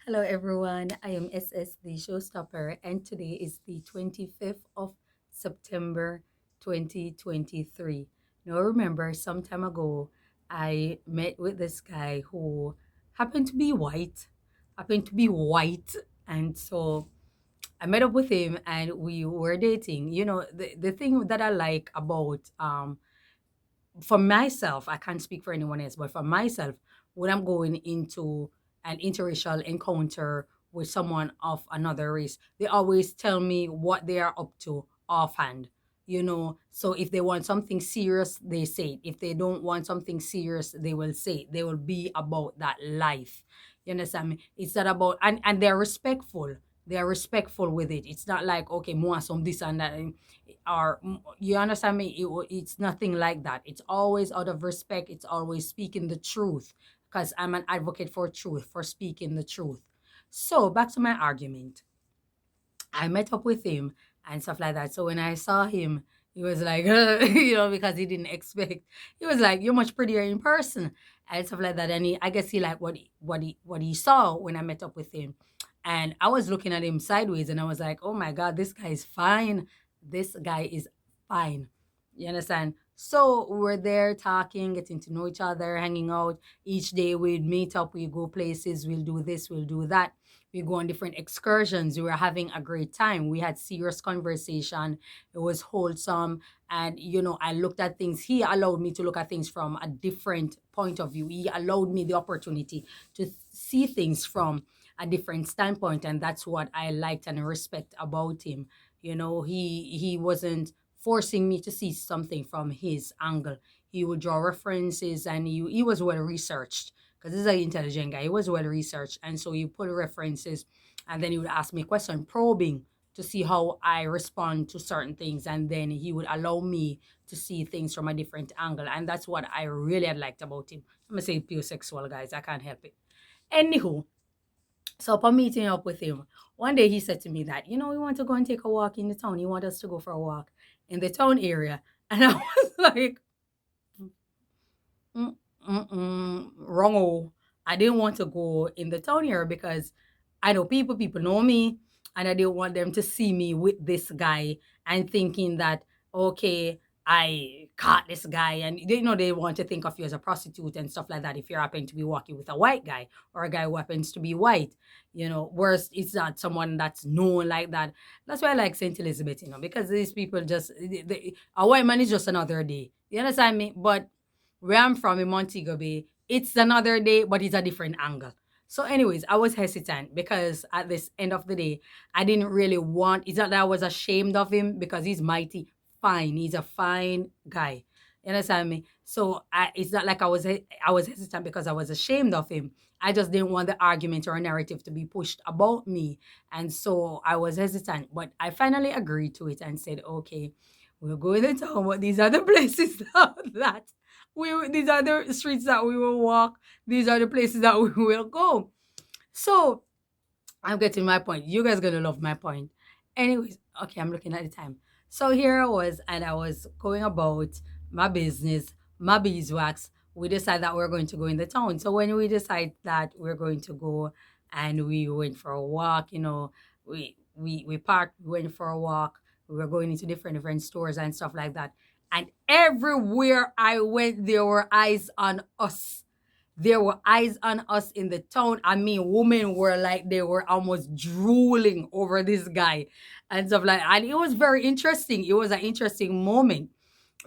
Hello, everyone. I am SS, the showstopper, and today is the 25th of September 2023. Now, remember, some time ago, I met with this guy who happened to be white, and so I met up with him and we were dating. The thing that I like about for myself, I can't speak for anyone else, but for myself, when I'm going into an interracial encounter with someone of another race, they always tell me what they are up to offhand. So if they want something serious, they say it. If they don't want something serious, they will say it. They will be about that life. You understand me? It's not about, and they're respectful. They are respectful with it. It's not like, okay, more some this and that. Or you understand me, it's nothing like that. It's always out of respect. It's always speaking the truth, because I'm an advocate for truth, for speaking the truth. So back to my argument. I met up with him and stuff like that. So when I saw him, he was like, because he didn't expect. He was like, "You're much prettier in person," and stuff like that. And I guess he liked what he saw when I met up with him. And I was looking at him sideways, and I was like, "Oh my God, this guy is fine. This guy is fine." You understand? So we're there talking, getting to know each other, hanging out. Each day we'd meet up, we go places, we'll do this, we'll do that. We go on different excursions. We were having a great time. We had serious conversation. It was wholesome. And, I looked at things. He allowed me to look at things from a different point of view. He allowed me the opportunity to see things from a different standpoint. And that's what I liked and respect about him. He wasn't forcing me to see something from his angle. He would draw references, and he was well researched, because this is an intelligent guy. He was well researched. And so you put references, and then he would ask me question, probing to see how I respond to certain things. And then he would allow me to see things from a different angle. And that's what I really had liked about him. I'm going to say pure sexual, guys. I can't help it. Anywho, so upon meeting up with him, one day he said to me that, we want to go and take a walk in the town. He want us to go for a walk in the town area. And I was like, wrong. Oh, I didn't want to go in the town here because I know people know me, and I didn't want them to see me with this guy and thinking that, okay, I caught this guy. And they want to think of you as a prostitute and stuff like that if you happen to be walking with a white guy or a guy who happens to be white. Worse, it's not someone that's known like that. That's why I like St. Elizabeth, because these people just, a white man is just another day. You understand me? But where I'm from in Montego Bay, it's another day, but it's a different angle. So, anyways, I was hesitant because at this end of the day, I didn't really want. It's not that I was ashamed of him because he's mighty fine. He's a fine guy. You understand me? So it's not like I was hesitant because I was ashamed of him. I just didn't want the argument or a narrative to be pushed about me, and so I was hesitant. But I finally agreed to it and said, "Okay, we'll go in the town, but these are the places that these are the streets that we will walk. These are the places that we will go." So I'm getting my point. You guys gonna love my point. Anyways, okay, I'm looking at the time. So here I was, and I was going about my business, my beeswax. We decided that we're going to go in the town. So when we decide that we're going to go, and we went for a walk, we parked, we went for a walk. We were going into different stores and stuff like that. And everywhere I went, there were eyes on us. There were eyes on us in the town. I mean, women were like, they were almost drooling over this guy and stuff like that. And it was very interesting. It was an interesting moment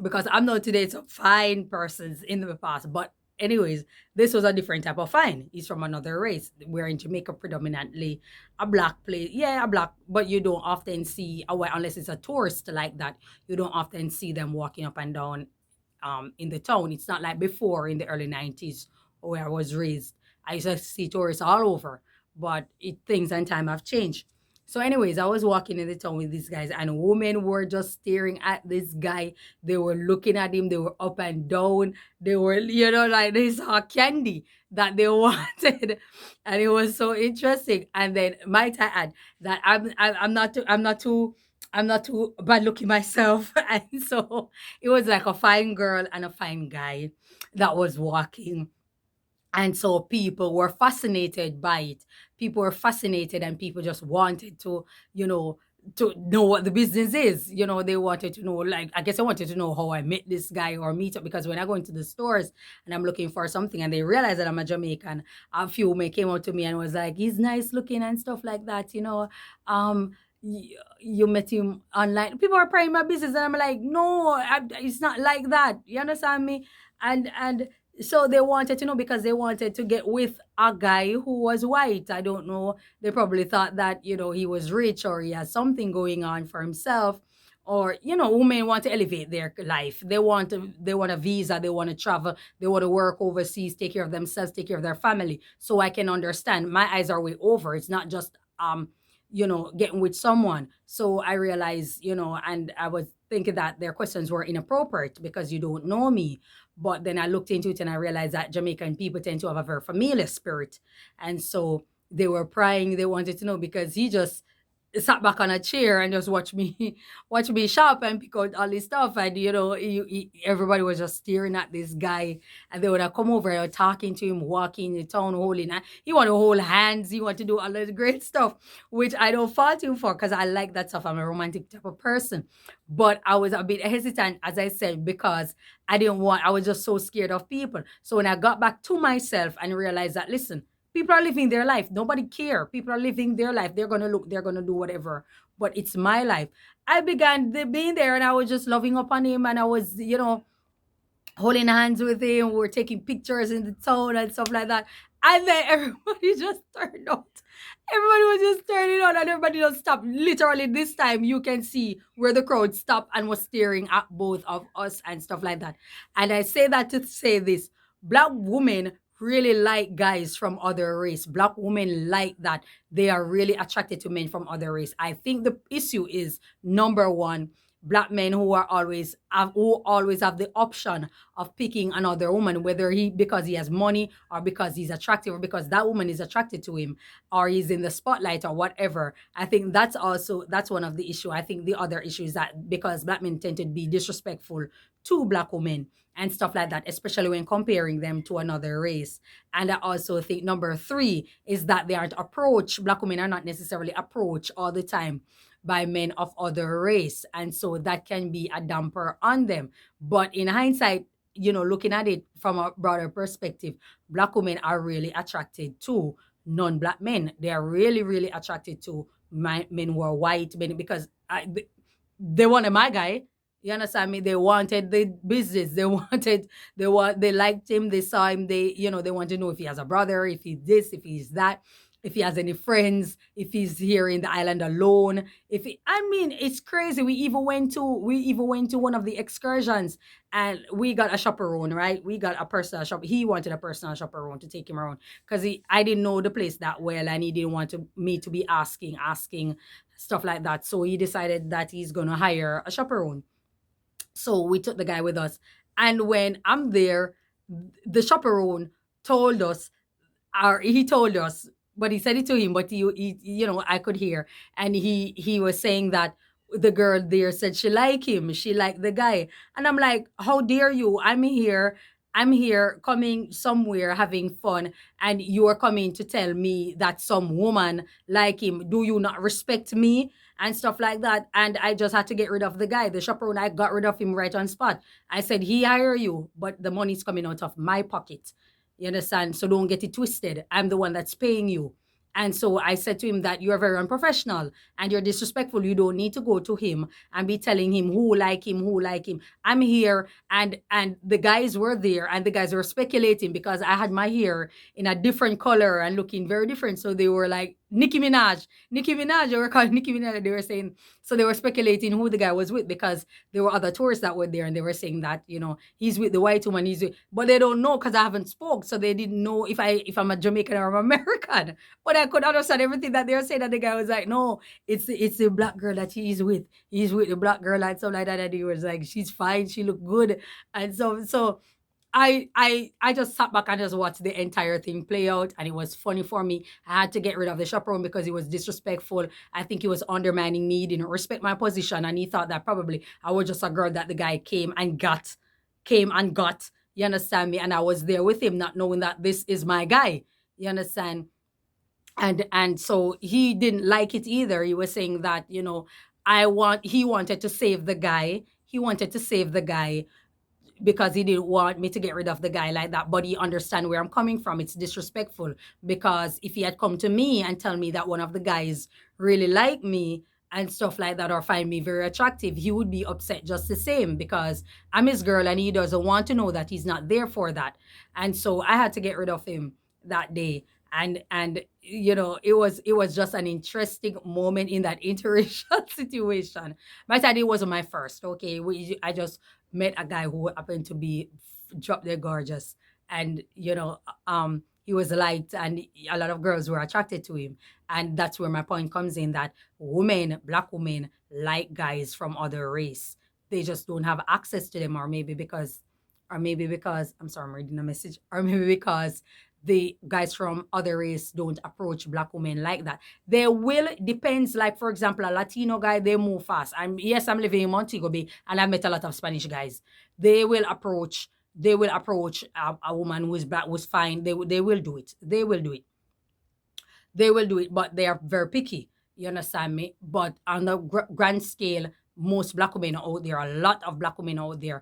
because I'm not today to fine persons in the past. But anyways, this was a different type of fine. He's from another race. We're in Jamaica predominantly. A black place. Yeah, a black, but you don't often see a white unless it's a tourist like that. You don't often see them walking up and down in the town. It's not like before in the early 90s where I was raised. I used to see tourists all over, but things and time have changed. So, anyways, I was walking in the town with these guys, and women were just staring at this guy. They were looking at him. They were up and down. They were, like they saw candy that they wanted, and it was so interesting. And then might I add that I'm not too bad looking myself, and so it was like a fine girl and a fine guy that was walking, And so people were fascinated by it. People were fascinated, and people just wanted to, you know, to know what the business is. They wanted to know, like, I guess I wanted to know how I met this guy or meet up, because when I go into the stores and I'm looking for something and they realize that I'm a Jamaican, a few may came out to me and was like, he's nice looking and stuff like that. You met him online. People are prying my business, and I'm like, no, it's not like that. You understand me? And so they wanted to know, because they wanted to get with a guy who was white. I don't know. They probably thought that, he was rich or he has something going on for himself. Or, women want to elevate their life. They want a visa, they want to travel, they want to work overseas, take care of themselves, take care of their family. So I can understand. My eyes are way over. It's not just getting with someone. So I realized, and I was thinking that their questions were inappropriate because you don't know me. But then I looked into it and I realized that Jamaican people tend to have a very familiar spirit. And so they were prying, they wanted to know, because he just sat back on a chair and just watch me watch me shop and pick out all this stuff. And everybody was just staring at this guy, and they would have come over and talking to him, walking the town, holding hand. He want to hold hands, he want to do all this great stuff, which I don't fault him for, because I like that stuff. I'm a romantic type of person. But I was a bit hesitant, as I said, because I was just so scared of people. So when I got back to myself and realized that, listen, people are living their life. Nobody care. People are living their life. They're gonna look. They're gonna do whatever. But it's my life. I began being there, and I was just loving up on him, and I was, holding hands with him. We were taking pictures in the town and stuff like that. And then everybody just turned out. Everybody was just turning on, and everybody just stopped. Literally, this time you can see where the crowd stopped and was staring at both of us and stuff like that. And I say that to say this: Black women really like guys from other race. Black women like that. They are really attracted to men from other race. I think the issue is, number one, black men who always have the option of picking another woman, whether he because he has money, or because he's attractive, or because that woman is attracted to him, or he's in the spotlight, or whatever. I think that's one of the issue. I think the other issue is that because black men tend to be disrespectful to black women and stuff like that, especially when comparing them to another race. And I also think number three is that they aren't approached. Black women are not necessarily approached all the time by men of other race, and so that can be a damper on them. But in hindsight, looking at it from a broader perspective, black women are really attracted to non-black men. They are really, really attracted to men who are white men, because they wanted my guy. You understand me? They wanted the business. They liked him. They saw him. They want to know if he has a brother, if he's this, if he's that, if he has any friends, if he's here in the island alone. I mean, it's crazy. We even went to one of the excursions, and we got a chaperone, right? We got a personal shop. He wanted a personal chaperone to take him around, because I didn't know the place that well, and he didn't want me to be asking stuff like that. So he decided that he's gonna hire a chaperone. So we took the guy with us. And when I'm there, the chaperone told us, or he told us, but he said it to him, but I could hear. And he was saying that the girl there said she liked him, she liked the guy. And I'm like, how dare you? I'm here coming somewhere having fun, and you are coming to tell me that some woman like him. Do you not respect me? And stuff like that. And I just had to get rid of the guy, the chaperone. I got rid of him right on spot. I said, he hire you, but the money's coming out of my pocket. You understand? So don't get it twisted. I'm the one that's paying you. And so I said to him that you're very unprofessional and you're disrespectful. You don't need to go to him and be telling him who like him, who like him. I'm here, and the guys were there, and the guys were speculating because I had my hair in a different color and looking very different. So they were like, Nicki Minaj, they were calling Nicki Minaj. They were saying, so they were speculating who the guy was with, because there were other tourists that were there, and they were saying that, he's with the white woman, but they don't know, because I haven't spoke. So they didn't know if I'm a Jamaican or I'm American. But I could understand everything that they were saying. And the guy was like, no, it's the black girl that he's with. He's with the black girl and stuff like that. And he was like, she's fine. She looked good. And so I just sat back and just watched the entire thing play out, and it was funny for me. I had to get rid of the chaperone because he was disrespectful. I think he was undermining me. He didn't respect my position, and he thought that probably I was just a girl that the guy came and got. You understand me? And I was there with him, not knowing that this is my guy. You understand? And so he didn't like it either. He was saying that, he wanted to save the guy. He wanted to save the guy because he didn't want me to get rid of the guy like that. But he understand where I'm coming from. It's disrespectful because if he had come to me and tell me that one of the guys really like me and stuff like that or find me very attractive, he would be upset just the same because I'm his girl and he doesn't want to know that he's not there for that. And so I had to get rid of him that day. And it was just an interesting moment in that interracial situation. My dad, it wasn't my first. Okay, I just met a guy who happened to be drop dead gorgeous, and he was light, and a lot of girls were attracted to him. And that's where my point comes in, that black women like guys from other race. They just don't have access to them, or maybe because I'm sorry, I'm reading a message, or maybe because the guys from other race don't approach black women like that. They will, depends, like for example, a Latino guy, they move fast. I'm living in Montego Bay and I met a lot of Spanish guys. They will approach a woman who is black, who's fine. They will do it. They will do it, but they are very picky. You understand me? But on the grand scale, most black women are out there, a lot of black women out there,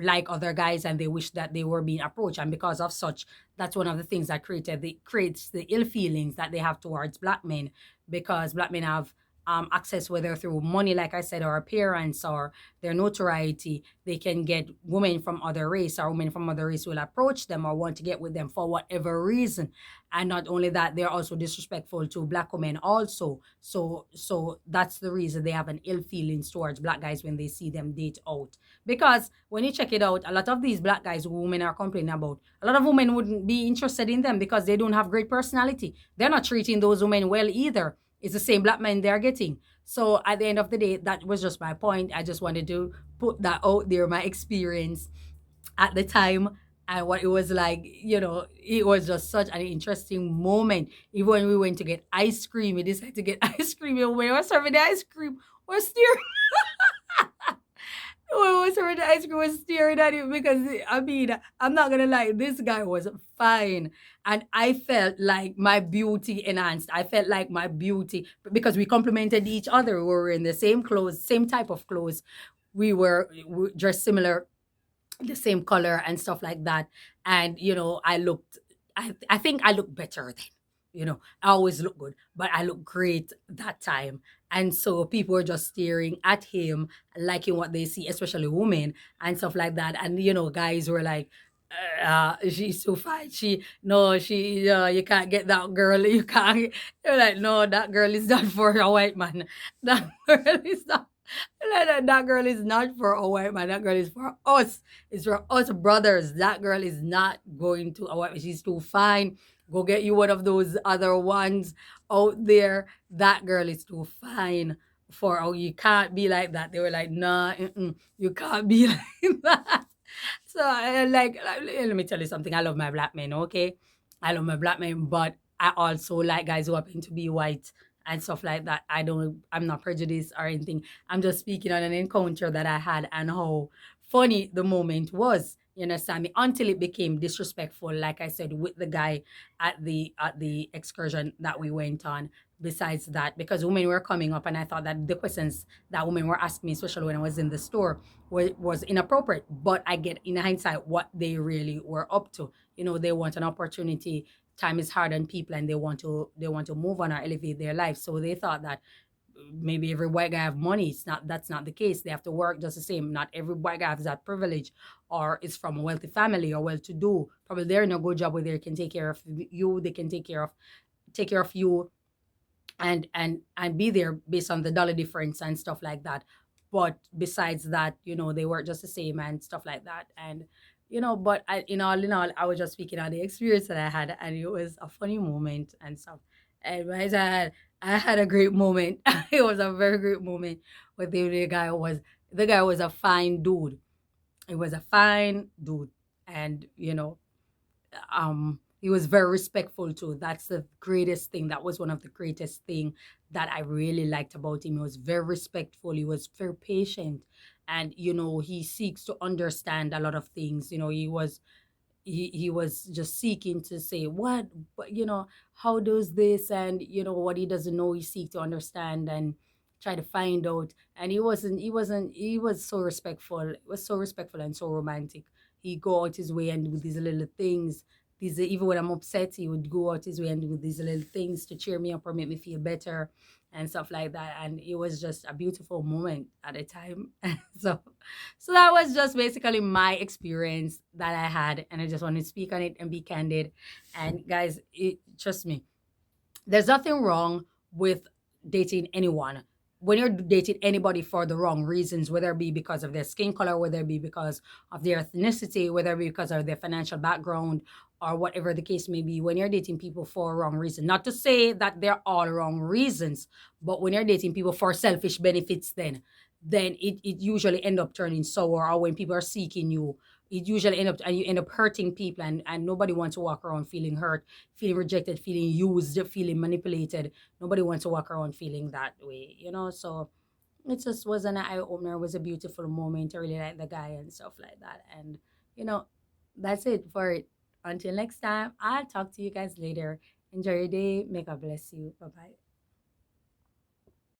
like other guys, and they wish that they were being approached. And because of such, that's one of the things that creates the ill feelings that they have towards black men, because black men have access, whether through money, like I said, or appearance, or their notoriety. They can get women from other race, or women from other race will approach them or want to get with them for whatever reason. And not only that, they're also disrespectful to black women also. So that's the reason they have an ill feelings towards black guys when they see them date out. Because when you check it out, a lot of these black guys who women are complaining about, a lot of women wouldn't be interested in them because they don't have great personality. They're not treating those women well either. It's the same black men they're getting. So at the end of the day, that was just my point. I just wanted to put that out there, my experience at the time, and what it was like. It was just such an interesting moment. Even when we went to get ice cream, we decided to get ice cream. And when we were serving the ice cream, we're staring. When we were serving the ice cream, we're staring at it because, I mean, I'm not gonna lie, this guy was fine. And I felt like my beauty enhanced. I felt like my beauty, because we complimented each other. We were in the same clothes, same type of clothes. We dressed similar, the same color and stuff like that. And I think I looked better then. I always look good, but I look great that time. And so people were just staring at him, liking what they see, especially women and stuff like that. And guys were like, she's so fine. You can't get that girl. You can't. They're like, no, that girl is not for a white man. That girl is not. That girl is not for a white man. That girl is for us. It's for us brothers. That girl is not going to a white man. She's too fine. Go get you one of those other ones out there. That girl is too fine for, oh, you can't be like that. They were like, nah, you can't be like that. So let me tell you something. I love my black men, okay? I love my black men, but I also like guys who happen to be white and stuff like that. I'm not prejudiced or anything. I'm just speaking on an encounter that I had and how funny the moment was. You understand me? Until it became disrespectful, like I said, with the guy at the excursion that we went on. Besides that, because women were coming up, and I thought that the questions that women were asking me, especially when I was in the store, was inappropriate. But I get in hindsight what they really were up to. They want an opportunity. Time is hard on people, and they want to move on or elevate their life. So they thought that maybe every white guy have money. That's not the case. They have to work just the same. Not every white guy has that privilege, or is from a wealthy family or well to do. Probably they're in a good job where they can take care of you. They can take care of you, and be there based on the dollar difference and stuff like that. But besides that, they work just the same and stuff like that. And but in all, I was just speaking on the experience that I had, and it was a funny moment and stuff. And I had a great moment. It was a very great moment. But the guy was a fine dude. He was a fine dude, and he was very respectful too. That's the greatest thing. That was one of the greatest thing that I really liked about him. He was very respectful. He was very patient, and he seeks to understand a lot of things. He was just seeking to say what, but how does this, and what he doesn't know, he seek to understand and try to find out. And he was so respectful. It was so respectful and so romantic. He go out his way and do these little things. These, even when I'm upset, he would go out his way and do these little things to cheer me up or make me feel better and stuff like that. And it was just a beautiful moment at a time. So that was just basically my experience that I had, and I just wanted to speak on it and be candid. And guys, trust me, there's nothing wrong with dating anyone. When you're dating anybody for the wrong reasons, whether it be because of their skin color, whether it be because of their ethnicity, whether it be because of their financial background, or whatever the case may be, when you're dating people for a wrong reason, not to say that they're all wrong reasons, but when you're dating people for selfish benefits, then it usually end up turning sour. Or when people are seeking you, it usually end up, and you end up hurting people, and nobody wants to walk around feeling hurt, feeling rejected, feeling used, feeling manipulated. Nobody wants to walk around feeling that way. So it just was an eye opener. It was a beautiful moment. I really like the guy and stuff like that. And you know, that's it for it. Until next time, I'll talk to you guys later. Enjoy your day. May God bless you. Bye bye.